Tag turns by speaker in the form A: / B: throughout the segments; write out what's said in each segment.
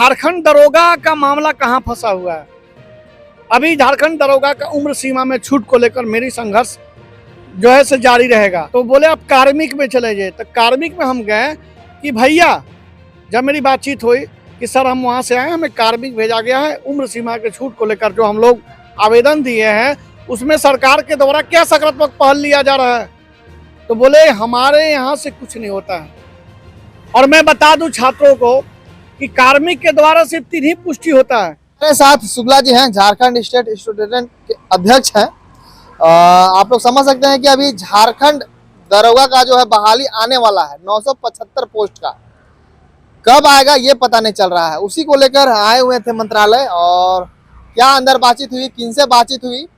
A: झारखंड दरोगा का मामला कहां फंसा हुआ है। अभी झारखंड दरोगा का उम्र सीमा में छूट को लेकर मेरी संघर्ष जो है से जारी रहेगा। तो बोले आप कार्मिक में चले जाए, तो कार्मिक में हम गए कि भैया, जब मेरी बातचीत हुई कि सर हम वहाँ से आए, हमें कार्मिक भेजा गया है, उम्र सीमा के छूट को लेकर जो हम लोग आवेदन दिए हैं उसमें सरकार के द्वारा क्या सकारात्मक पहल लिया जा रहा है। तो बोले हमारे यहाँ से कुछ नहीं होता है। और मैं बता दूं छात्रों को कि कार्मिक के द्वारा सिर्फ 3 ही पुष्टि होता है।
B: मेरे साथ शुक्ला जी हैं, झारखंड स्टेट स्टूडेंट के अध्यक्ष हैं। आप लोग समझ सकते हैं कि अभी झारखंड दरोगा का जो है बहाली आने वाला है 975 पोस्ट का। कब आएगा ये पता नहीं चल रहा है, उसी को लेकर आए हुए थे मंत्रालय। और क्या अंदर बातचीत हुई, किन से बातचीत हुई,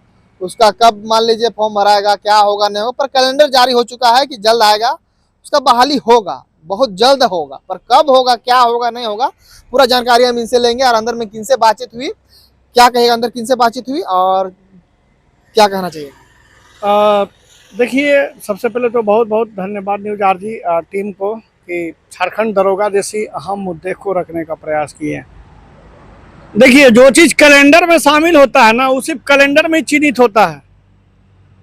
B: उसका कब मान लीजिए फॉर्म भराएगा, क्या होगा नहीं होगा, पर कैलेंडर जारी हो चुका है कि जल्द आएगा, उसका बहाली होगा, बहुत जल्द होगा। पर कब होगा, क्या होगा नहीं होगा, पूरा जानकारी हम इनसे लेंगे। और अंदर में किन से बातचीत हुई, क्या कहेगा अंदर किन से बातचीत हुई और क्या कहना चाहिए।
A: देखिए, सबसे पहले तो बहुत बहुत धन्यवाद न्यूज आरजी टीम को कि झारखंड दरोगा जैसी अहम मुद्दे को रखने का प्रयास किए। देखिए, जो चीज़ कैलेंडर में शामिल होता है ना, वो सिर्फ कैलेंडर में ही चिन्हित होता है,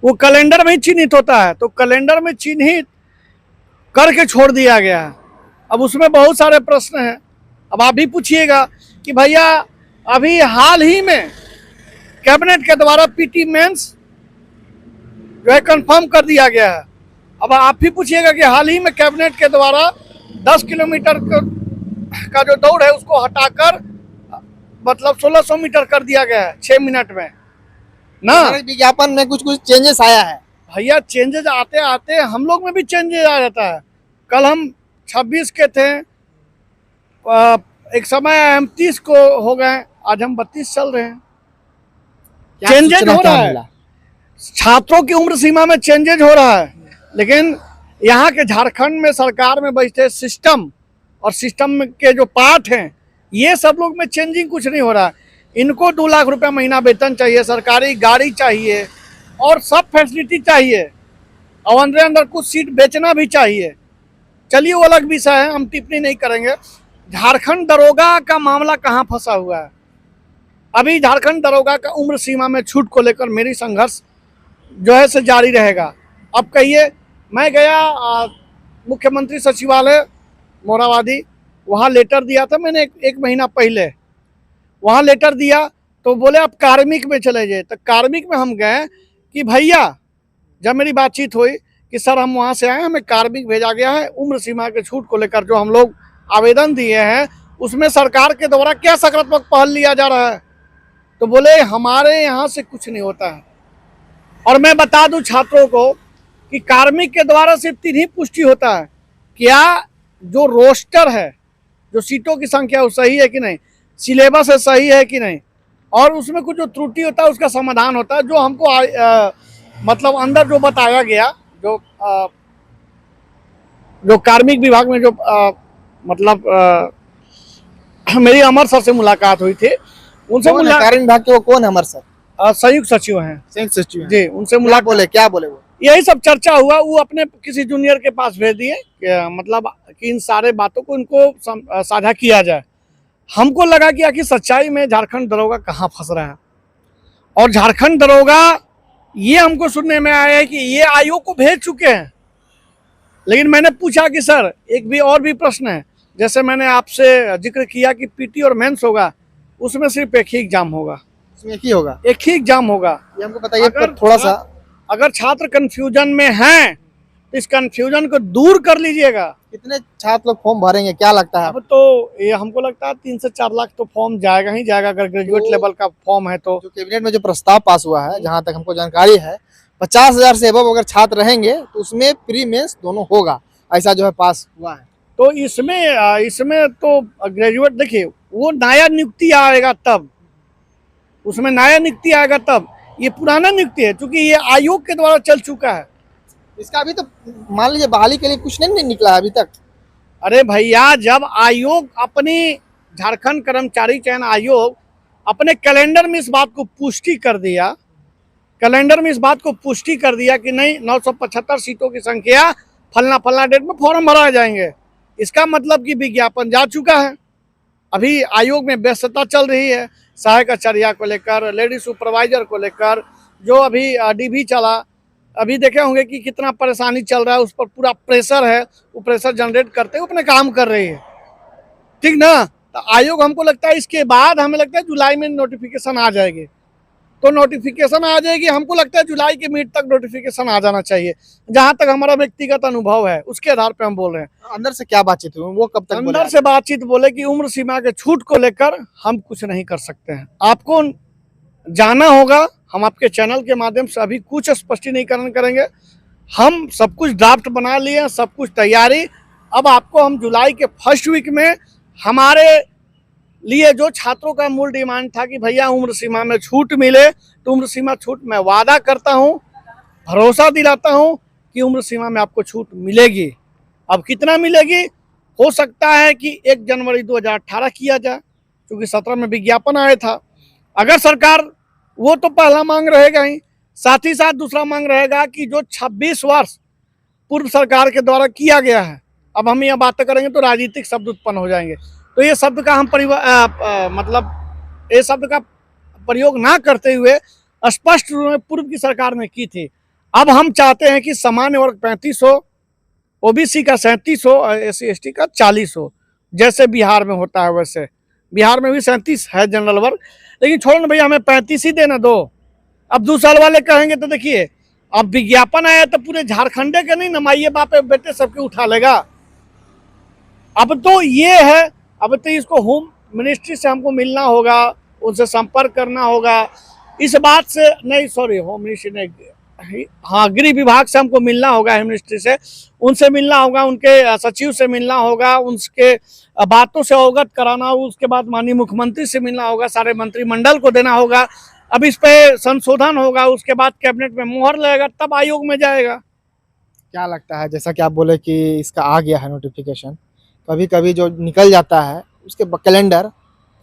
A: वो कैलेंडर में ही चिन्हित होता है। तो कैलेंडर में चिन्हित करके छोड़ दिया गया है। अब उसमें बहुत सारे प्रश्न हैं। अब आप भी पूछिएगा कि भैया अभी हाल ही में कैबिनेट के द्वारा पीटी मेंस जो है कंफर्म कर दिया गया है। अब आप भी पूछिएगा कि हाल ही में कैबिनेट के द्वारा 10 किलोमीटर का जो दौड़ है उसको हटाकर मतलब 1600 मीटर कर दिया गया है 6 मिनट में ना।
B: विज्ञापन में कुछ कुछ चेंजेस आया है
A: भैया, चेंजेस आते आते हम लोग में भी चेंजेस आ जाता है। कल हम 26 के थे, एक समय हम 30 को हो गए, आज हम 32 चल रहे हैं। चेंजेस हो रहा है, छात्रों की उम्र सीमा में चेंजेस हो रहा है। लेकिन यहाँ के झारखंड में सरकार में बैठे सिस्टम और सिस्टम के जो पार्ट हैं, ये सब लोग में चेंजिंग कुछ नहीं हो रहा है। इनको 2 लाख रुपया महीना वेतन चाहिए, सरकारी गाड़ी चाहिए और सब फैसिलिटी चाहिए, और अंदर कुछ सीट बेचना भी चाहिए। चलिए, वो अलग विषय है, हम टिप्पणी नहीं करेंगे। झारखंड दरोगा का मामला कहाँ फंसा हुआ है। अभी झारखंड दरोगा का उम्र सीमा में छूट को लेकर मेरी संघर्ष जो है से जारी रहेगा। अब कहिए, मैं गया मुख्यमंत्री सचिवालय मोराबादी, वहाँ लेटर दिया था मैंने एक महीना पहले। वहाँ लेटर दिया तो बोले आप कार्मिक में चले जाए, तो कार्मिक में हम गए कि भैया, जब मेरी बातचीत हुई कि सर हम वहाँ से आए, हमें कार्मिक भेजा गया है, उम्र सीमा के छूट को लेकर जो हम लोग आवेदन दिए हैं उसमें सरकार के द्वारा क्या सकारात्मक पहल लिया जा रहा है। तो बोले हमारे यहाँ से कुछ नहीं होता है। और मैं बता दूं छात्रों को कि कार्मिक के द्वारा सिर्फ 3 ही पुष्टि होता है। क्या जो रोस्टर है, जो सीटों की संख्या वो सही है कि नहीं, सिलेबस है सही है कि नहीं, और उसमें कुछ जो त्रुटि होता है उसका समाधान होता है। जो हमको मतलब अंदर जो बताया गया, जो कार्मिक विभाग में जो मतलब मेरी अमर सर से मुलाकात हुई थी, उनसे
B: कार्मिक विभाग के वो कौन है अमर सर?
A: संयुक्त सचिव हैं।
B: संयुक्त सचिव
A: जी, उनसे मुलाकात
B: क्या बोले वो?
A: यही सब चर्चा हुआ। वो अपने किसी जूनियर के पास भेज दिए मतलब कि इन सारे बातों को इनको साझा किया जाए। हमको लगा कि आखिर सच्चाई में झारखंड दरोगा कहाँ फंस रहा है। और झारखंड दरोगा, ये हमको सुनने में आया है कि ये आयोग को भेज चुके हैं। लेकिन मैंने पूछा कि सर एक भी और भी प्रश्न है, जैसे मैंने आपसे जिक्र किया कि पीटी और मेंस होगा, उसमें सिर्फ एक ही एग्जाम होगा,
B: उसमें एक ही होगा,
A: एक ही एग्जाम होगा।
B: ये हमको बताइए थोड़ा सा।
A: अगर छात्र कंफ्यूजन में हैं तो इस कंफ्यूजन को दूर कर लीजिएगा।
B: कितने छात्र लोग फॉर्म भरेंगे, क्या लगता है?
A: अब तो ये हमको लगता है 3 से 4 लाख तो फॉर्म जाएगा ही जाएगा, अगर ग्रेजुएट लेवल का फॉर्म है तो।
B: जो कैबिनेट में जो प्रस्ताव पास हुआ है, जहां तक हमको जानकारी है, 50,000 से अबव अगर छात्र रहेंगे तो उसमें प्री मेंस दोनों होगा, ऐसा जो है पास हुआ है।
A: तो इसमें तो ग्रेजुएट, देखिए वो नया नियुक्ति आएगा तब, उसमें नया नियुक्ति आएगा तब। ये पुराना नियुक्ति है, क्योंकि ये आयोग के द्वारा चल चुका है।
B: इसका अभी तो मान लीजिए बहाली के लिए कुछ नहीं निकला है अभी तक।
A: अरे भैया, जब आयोग अपनी झारखंड कर्मचारी चयन आयोग अपने कैलेंडर में इस बात को पुष्टि कर दिया, कैलेंडर में इस बात को पुष्टि कर दिया कि नहीं 975 सीटों की संख्या फलना फलना डेट में फॉर्म भरा जाएंगे, इसका मतलब कि विज्ञापन जा चुका है। अभी आयोग में व्यस्तता चल रही है, सहायक आचार्य को लेकर, लेडी सुपरवाइजर को लेकर, जो अभी डीबी चला, अभी देखे होंगे कि कितना परेशानी चल रहा है, उस पर पूरा प्रेशर है, वो प्रेशर जनरेट करते हुए अपने काम कर रही है, ठीक ना। तो आयोग हमको लगता है इसके बाद हमें लगता है जुलाई में नोटिफिकेशन आ जाएगी, तो नोटिफिकेशन आ जाएगी, हमको लगता है जुलाई के मिड तक नोटिफिकेशन आ जाना चाहिए, जहां तक हमारा व्यक्तिगत अनुभव है उसके आधार पे हम बोल रहे हैं।
B: अंदर से क्या बातचीत हुई, वो कब तक
A: अंदर से बातचीत बोले कि उम्र सीमा के छूट को लेकर हम कुछ नहीं कर सकते हैं, आपको जाना होगा, हम आपके चैनल के माध्यम से अभी कुछ स्पष्टीकरण करेंगे, हम सब कुछ ड्राफ्ट बना लिए, सब कुछ तैयारी, अब आपको हम जुलाई के फर्स्ट वीक में हमारे लिए जो छात्रों का मूल डिमांड था कि भैया उम्र सीमा में छूट मिले, तो उम्र सीमा छूट मैं वादा करता हूं, भरोसा दिलाता हूं कि उम्र सीमा में आपको छूट मिलेगी। अब कितना मिलेगी, हो सकता है कि 1 जनवरी 2018 किया जाए, क्योंकि 17 में विज्ञापन आया था। अगर सरकार, वो तो पहला मांग रहेगा ही, साथ ही साथ दूसरा मांग रहेगा कि जो 26 वर्ष पूर्व सरकार के द्वारा किया गया है, अब हम यह बातें करेंगे तो राजनीतिक शब्द उत्पन्न हो जाएंगे, तो ये शब्द का हम मतलब ये शब्द का प्रयोग ना करते हुए स्पष्ट रूप में पूर्व की सरकार ने की थी। अब हम चाहते हैं कि सामान्य वर्ग 35 हो, ओबीसी का 37 हो और SC/ST का 40 हो, जैसे बिहार में होता है वैसे। बिहार में भी 37 है जनरल वर्ग, लेकिन छोड़ो ना भैया, हमें 35 ही देना दो। अब 2 साल वाले कहेंगे तो देखिए, अब विज्ञापन आया तो पूरे झारखंडे के नहीं, नमाइए बापे बेटे सबके उठा लेगा। अब तो ये है, अब तो इसको होम मिनिस्ट्री से हमको मिलना होगा, उनसे संपर्क करना होगा, इस बात से नहीं, सॉरी होम मिनिस्ट्री नहीं, हाँ गृह विभाग से हमको मिलना होगा, मिनिस्ट्री से, उनसे मिलना होगा, उनके सचिव से मिलना होगा, उनके बातों से अवगत कराना, उसके बाद माननीय मुख्यमंत्री से मिलना होगा, सारे मंत्रिमंडल को देना होगा, अब इस पे संशोधन होगा, उसके बाद कैबिनेट में मुहर लगेगा, तब आयोग में जाएगा।
B: क्या लगता है, जैसा कि आप बोले कि इसका आ गया है नोटिफिकेशन, कभी कभी जो निकल जाता है उसके कैलेंडर,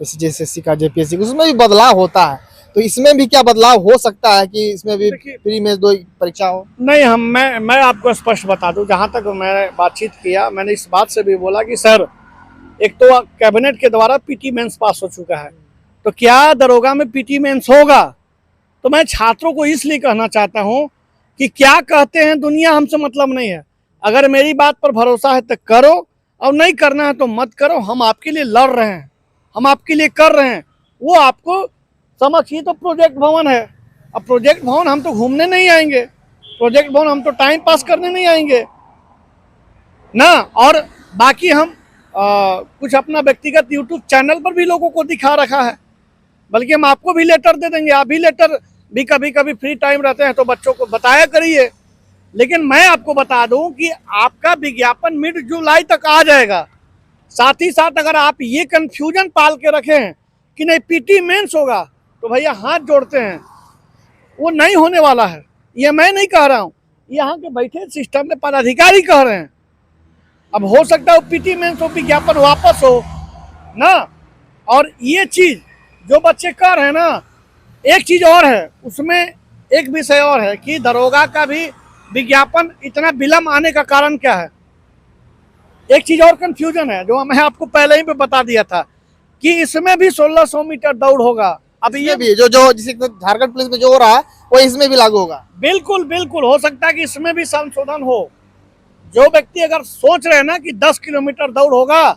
B: जैसे JSSC का, JPSC, उसमें भी बदलाव होता है, तो इसमें भी क्या बदलाव हो सकता है कि इसमें भी प्री मेंस 2 परीक्षा हो?
A: नहीं, मैं आपको स्पष्ट बता दूं, जहां तक मैंने बातचीत किया, मैंने इस बात से भी बोला कि सर, एक तो कैबिनेट के द्वारा PT मेंस पास हो चुका है, तो क्या दरोगा में PT मेंस होगा? तो मैं छात्रों को इसलिए कहना चाहता हूं कि क्या कहते हैं दुनिया, हमसे मतलब नहीं है, अगर मेरी बात पर भरोसा है तो करो, और नहीं करना है तो मत करो, हम आपके लिए लड़ रहे हैं, हम आपके लिए कर रहे हैं, वो आपको समझिए। तो प्रोजेक्ट भवन है, अब प्रोजेक्ट भवन हम तो घूमने नहीं आएंगे, प्रोजेक्ट भवन हम तो टाइम पास करने नहीं आएंगे ना, और बाकी हम कुछ अपना व्यक्तिगत YouTube चैनल पर भी लोगों को दिखा रखा है, बल्कि हम आपको भी लेटर दे देंगे, आप भी लेटर भी कभी कभी फ्री टाइम रहते हैं तो बच्चों को बताया करिए। लेकिन मैं आपको बता दूं कि आपका विज्ञापन मिड जुलाई तक आ जाएगा। साथ ही साथ अगर आप ये कंफ्यूजन पाल के रखें कि नहीं PT मेंस होगा, तो भैया हाथ जोड़ते हैं, वो नहीं होने वाला है, ये मैं नहीं कह रहा हूँ, यहाँ के बैठे सिस्टम में पदाधिकारी कह रहे हैं। अब हो सकता है PT मेंस हो, विज्ञापन वापस हो ना। और ये चीज जो बच्चे कह रहे हैं ना, एक चीज और है उसमें, एक विषय और है कि दरोगा का भी विज्ञापन इतना विलम्ब आने का कारण क्या है। एक चीज और कंफ्यूजन है जो मैं आपको पहले ही पे बता दिया था कि इसमें भी 1600 मीटर दौड़ होगा। अब ये
B: भी जो जिसे झारखंड पुलिस में जो हो रहा है वो इसमें भी लागू होगा।
A: बिल्कुल बिल्कुल हो सकता है कि इसमें भी संशोधन हो। जो व्यक्ति अगर सोच रहे हैं ना कि 10 किलोमीटर दौड़ होगा,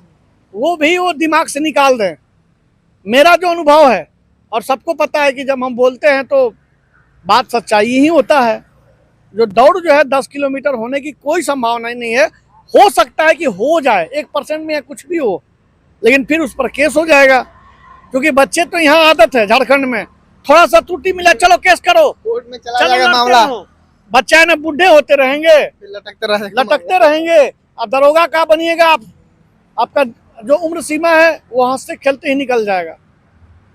A: वो भी वो दिमाग से निकाल दें। मेरा जो अनुभव है, और सबको पता है कि जब हम बोलते हैं तो बात सच्चाई ही होता है। जो दौड़ जो है 10 किलोमीटर होने की कोई संभावना नहीं है। हो सकता है कि हो जाए 1% में या कुछ भी हो, लेकिन फिर उस पर केस हो जाएगा, क्योंकि बच्चे तो यहाँ आदत है झारखंड में, थोड़ा सा त्रुटि मिला चलो केस करो,
B: कोर्ट में चला जाएगा मामला,
A: बच्चा है ना बुढ़े होते रहेंगे, लटकते रहेंगे। अब दरोगा का बनिएगा आप, आपका जो उम्र सीमा है वो हंसते खेलते ही निकल जाएगा।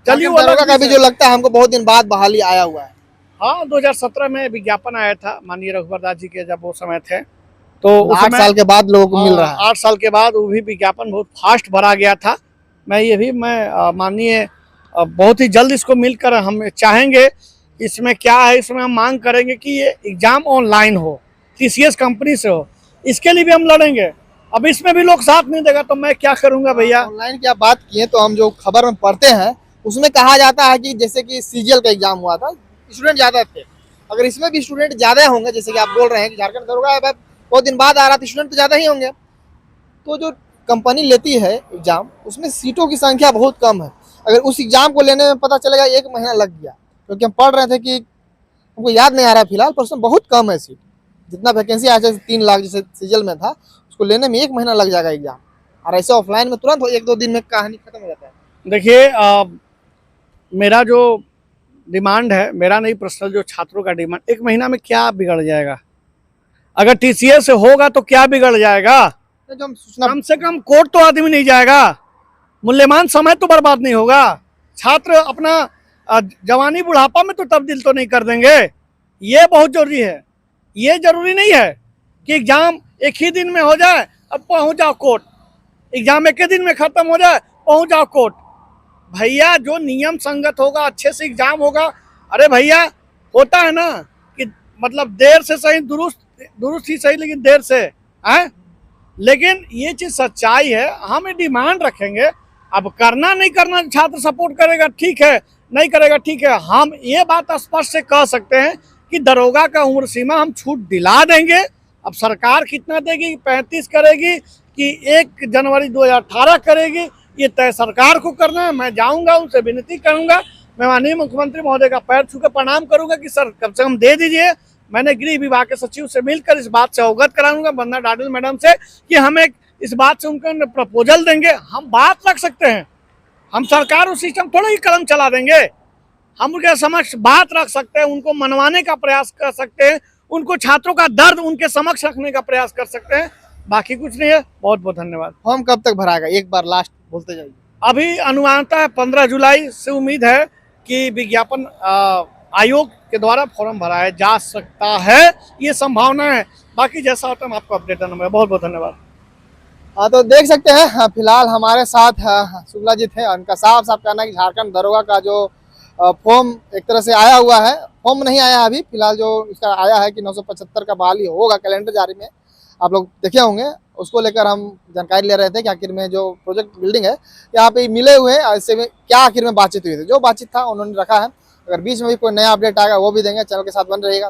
A: चलिए,
B: दरोगा का भी जो लगता है हमको बहुत दिन बाद बहाली आया हुआ है।
A: हाँ, 2017 में विज्ञापन आया था माननीय रघुवर दास जी के, जब वो समय थे, तो
B: 8 साल के बाद लोगों को मिल रहा है।
A: 8 साल के बाद वो भी विज्ञापन बहुत फास्ट भरा गया था। मैं माननीय बहुत ही जल्द इसको मिलकर हम चाहेंगे। इसमें क्या है, इसमें हम मांग करेंगे कि ये एग्जाम ऑनलाइन हो, TCS कंपनी से हो, इसके लिए भी हम लड़ेंगे। अब इसमें भी लोग साथ नहीं देगा तो मैं क्या करूंगा भैया।
B: ऑनलाइन की आप बात किए तो हम जो खबर में पढ़ते हैं उसमें कहा जाता है कि जैसे कि सीजीएल का एग्जाम हुआ था, स्टूडेंट ज्यादा थे, अगर इसमें भी स्टूडेंट ज्यादा होंगे, जैसे कि आप बोल रहे हैं कि झारखंड दरोगा बहुत दिन बाद आ रहा था, स्टूडेंट तो ज्यादा ही होंगे, तो जो कंपनी लेती है एग्जाम उसमें सीटों की संख्या बहुत कम है। अगर उस एग्जाम को लेने में पता चलेगा 1 महीना लग गया, क्योंकि हम पढ़ रहे थे कि हमको याद नहीं आ रहा है फिलहाल, पर उसमें बहुत कम है सीट, जितना वैकेंसी आया जैसे 3 लाख जैसे सीजल में था, उसको लेने में 1 महीना लग जाएगा एग्जाम, और ऐसे ऑफलाइन में तुरंत 1-2 दिन में कहानी खत्म हो जाता है।
A: देखिए मेरा जो डिमांड है, मेरा नहीं पर्सनल, जो छात्रों का डिमांड, 1 महीना में क्या बिगड़ जाएगा? अगर टीसीएस से होगा तो क्या बिगड़ जाएगा?
B: जो हम सूचना
A: कम से कम कोर्ट तो आदमी नहीं जाएगा, मूल्यवान समय तो बर्बाद नहीं होगा, छात्र अपना जवानी बुढ़ापा में तो तब्दील तो नहीं कर देंगे। ये बहुत जरूरी है। ये जरूरी नहीं है कि एग्जाम एक ही दिन में हो जाए, अब पहुंच जाओ कोर्ट, एग्जाम एक ही दिन में खत्म हो जाए, पहुंच जाओ कोर्ट। भैया जो नियम संगत होगा, अच्छे से एग्जाम होगा। अरे भैया होता है ना कि मतलब देर से सही, दुरुस्त ही सही, लेकिन देर से है। लेकिन ये चीज सच्चाई है, हम डिमांड रखेंगे। अब करना नहीं करना छात्र सपोर्ट करेगा ठीक है, नहीं करेगा ठीक है। हम ये बात स्पष्ट से कह सकते हैं कि दरोगा का उम्र सीमा हम छूट दिला देंगे। अब सरकार कितना देगी, 35 करेगी कि 1 जनवरी 2018 करेगी, ये तय सरकार को करना है। मैं जाऊंगा, उनसे विनती करूंगा, मैं माननीय मुख्यमंत्री महोदय का पैर छू के प्रणाम करूंगा कि सर कम से कम दे दीजिए। मैंने गृह विभाग के सचिव से मिलकर इस बात से अवगत कराऊंगा, वंदना डाडल मैडम से, कि हम एक इस बात से उनको प्रपोजल देंगे। हम बात रख सकते हैं, हम सरकार उस सिस्टम थोड़ा ही कलम चला देंगे, हम उनके समक्ष बात रख सकते हैं, उनको मनवाने का प्रयास कर सकते हैं, उनको छात्रों का दर्द उनके समक्ष रखने का प्रयास कर सकते हैं। बाकी कुछ नहीं है। बहुत बहुत धन्यवाद।
B: फॉर्म कब तक भराएगा, एक बार लास्ट बोलते जाइए।
A: अभी अनुमानतः है 15 जुलाई से उम्मीद है कि विज्ञापन आयोग के द्वारा फॉर्म भराया जा सकता है, ये संभावना है। बाकी जैसा होता है हम आपको अपडेट देना। बहुत बहुत धन्यवाद।
B: हाँ तो देख सकते हैं, हाँ, फिलहाल हमारे साथ शुक्ला जी थे। उनका साफ साफ कहना है कि झारखंड दरोगा का जो फॉर्म एक तरह से आया हुआ है, फॉर्म नहीं आया अभी, फिलहाल जो इसका आया है कि 975 का बहाली होगा, कैलेंडर जारी में आप लोग देखे होंगे, उसको लेकर हम जानकारी ले रहे थे कि आखिर में जो प्रोजेक्ट बिल्डिंग है यहाँ पे मिले हुए हैं, इससे में क्या आखिर में बातचीत हुई थी। जो बातचीत था उन्होंने रखा है। अगर बीच में भी कोई नया अपडेट आएगा वो भी देंगे। चैनल के साथ बन रहिएगा।